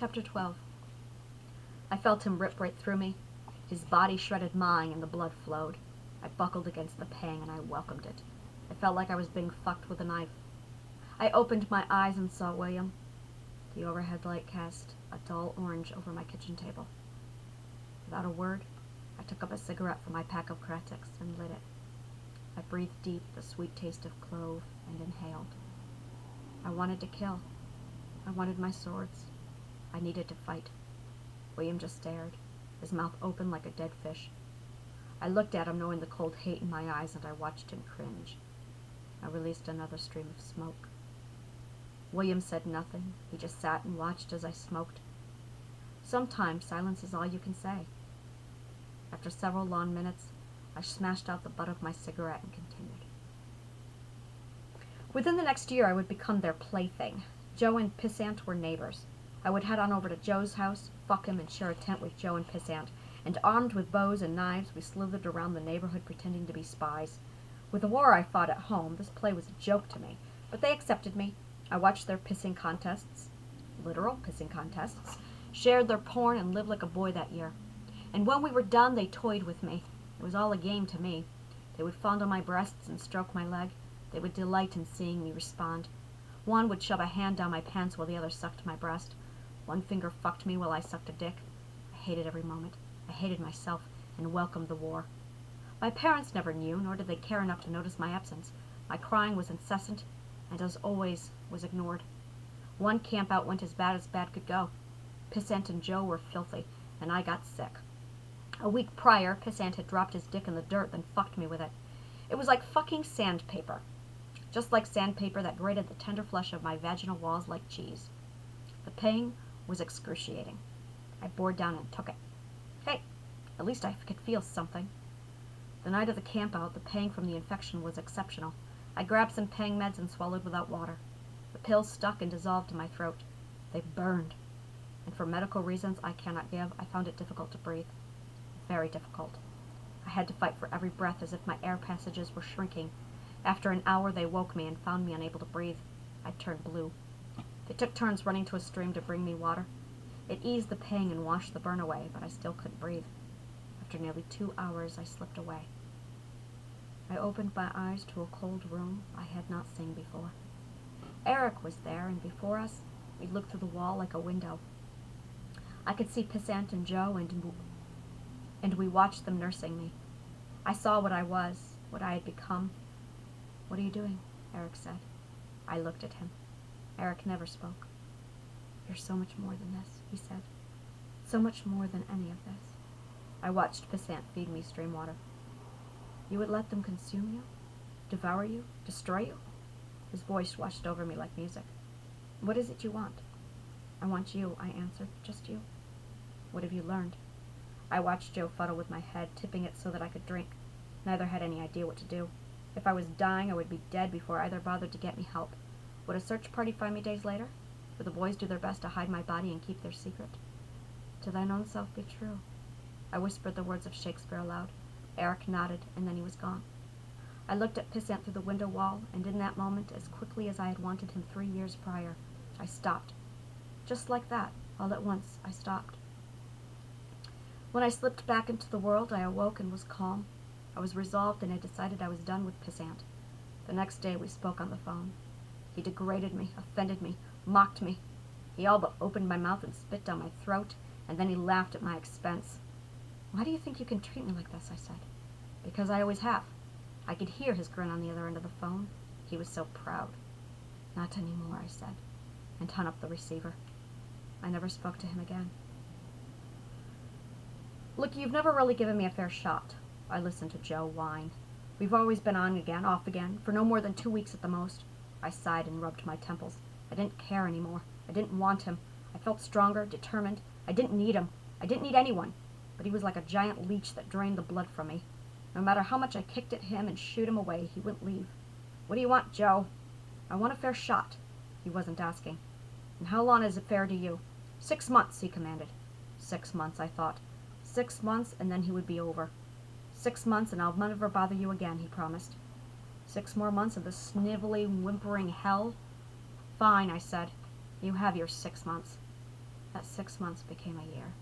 Chapter 12. I felt him rip right through me. His body shredded mine and the blood flowed. I buckled against the pang and I welcomed it. I felt like I was being fucked with a knife. I opened my eyes and saw William. The overhead light cast a dull orange over my kitchen table. Without a word, I took up a cigarette from my pack of Kratiks and lit it. I breathed deep the sweet taste of clove and inhaled. I wanted to kill. I wanted my swords. I needed to fight. William just stared, his mouth open like a dead fish. I looked at him, knowing the cold hate in my eyes, and I watched him cringe. I released another stream of smoke. William said nothing. He just sat and watched as I smoked. Sometimes silence is all you can say. After several long minutes, I smashed out the butt of my cigarette and continued. Within the next year, I would become their plaything. Joe and Pissant were neighbors. I would head on over to Joe's house, fuck him, and share a tent with Joe and Pissant, and armed with bows and knives, we slithered around the neighborhood pretending to be spies. With the war I fought at home, this play was a joke to me, but they accepted me. I watched their pissing contests, literal pissing contests, shared their porn, and lived like a boy that year. And when we were done, they toyed with me. It was all a game to me. They would fondle my breasts and stroke my leg. They would delight in seeing me respond. One would shove a hand down my pants while the other sucked my breast. One finger fucked me while I sucked a dick. I hated every moment. I hated myself and welcomed the war. My parents never knew, nor did they care enough to notice my absence. My crying was incessant, and as always, was ignored. One camp-out went as bad could go. Pissant and Joe were filthy, and I got sick. A week prior, Pissant had dropped his dick in the dirt, then fucked me with it. It was like fucking sandpaper. Just like sandpaper that grated the tender flesh of my vaginal walls like cheese. The pain was excruciating. I bore down and took it. Hey, at least I could feel something. The night of the camp-out, the pain from the infection was exceptional. I grabbed some pain meds and swallowed without water. The pills stuck and dissolved in my throat. They burned. And for medical reasons I cannot give, I found it difficult to breathe. Very difficult. I had to fight for every breath as if my air passages were shrinking. After an hour, they woke me and found me unable to breathe. I turned blue. They took turns running to a stream to bring me water. It eased the pain and washed the burn away, but I still couldn't breathe. After nearly 2 hours, I slipped away. I opened my eyes to a cold room I had not seen before. Eric was there, and before us, we looked through the wall like a window. I could see Pissant and Joe, and we watched them nursing me. I saw what I was, what I had become. "What are you doing?" Eric said. I looked at him. Eric never spoke. "You're so much more than this," he said. "So much more than any of this." I watched Pissant feed me stream water. "You would let them consume you? Devour you? Destroy you?" His voice washed over me like music. "What is it you want?" "I want you," I answered. "Just you." "What have you learned?" I watched Joe fuddle with my head, tipping it so that I could drink. Neither had any idea what to do. If I was dying, I would be dead before either bothered to get me help. Would a search party find me days later? Would the boys do their best to hide my body and keep their secret? "To thine own self be true." I whispered the words of Shakespeare aloud. Eric nodded, and then he was gone. I looked at Pissant through the window wall, and in that moment, as quickly as I had wanted him 3 years prior, I stopped. Just like that, all at once, I stopped. When I slipped back into the world, I awoke and was calm. I was resolved, and I decided I was done with Pissant. The next day, we spoke on the phone. He degraded me, offended me, mocked me. He all but opened my mouth and spit down my throat, and then he laughed at my expense. "Why do you think you can treat me like this?" I said. "Because I always have." I could hear his grin on the other end of the phone. He was so proud. "Not anymore," I said, and hung up the receiver. I never spoke to him again. "Look, you've never really given me a fair shot." I listened to Joe whine. "We've always been on again, off again, for no more than 2 weeks at the most." I sighed and rubbed my temples. I didn't care anymore. I didn't want him. I felt stronger, determined. I didn't need him. I didn't need anyone. But he was like a giant leech that drained the blood from me. No matter how much I kicked at him and shooed him away, he wouldn't leave. "What do you want, Joe?" "I want a fair shot." He wasn't asking. "And how long is it fair to you?" 6 months, he commanded. 6 months, I thought. 6 months, and then he would be over. 6 months, and I'll never bother you again, he promised. 6 more months of this snivelly, whimpering hell? "Fine," I said. "You have your 6 months." That 6 months became a year.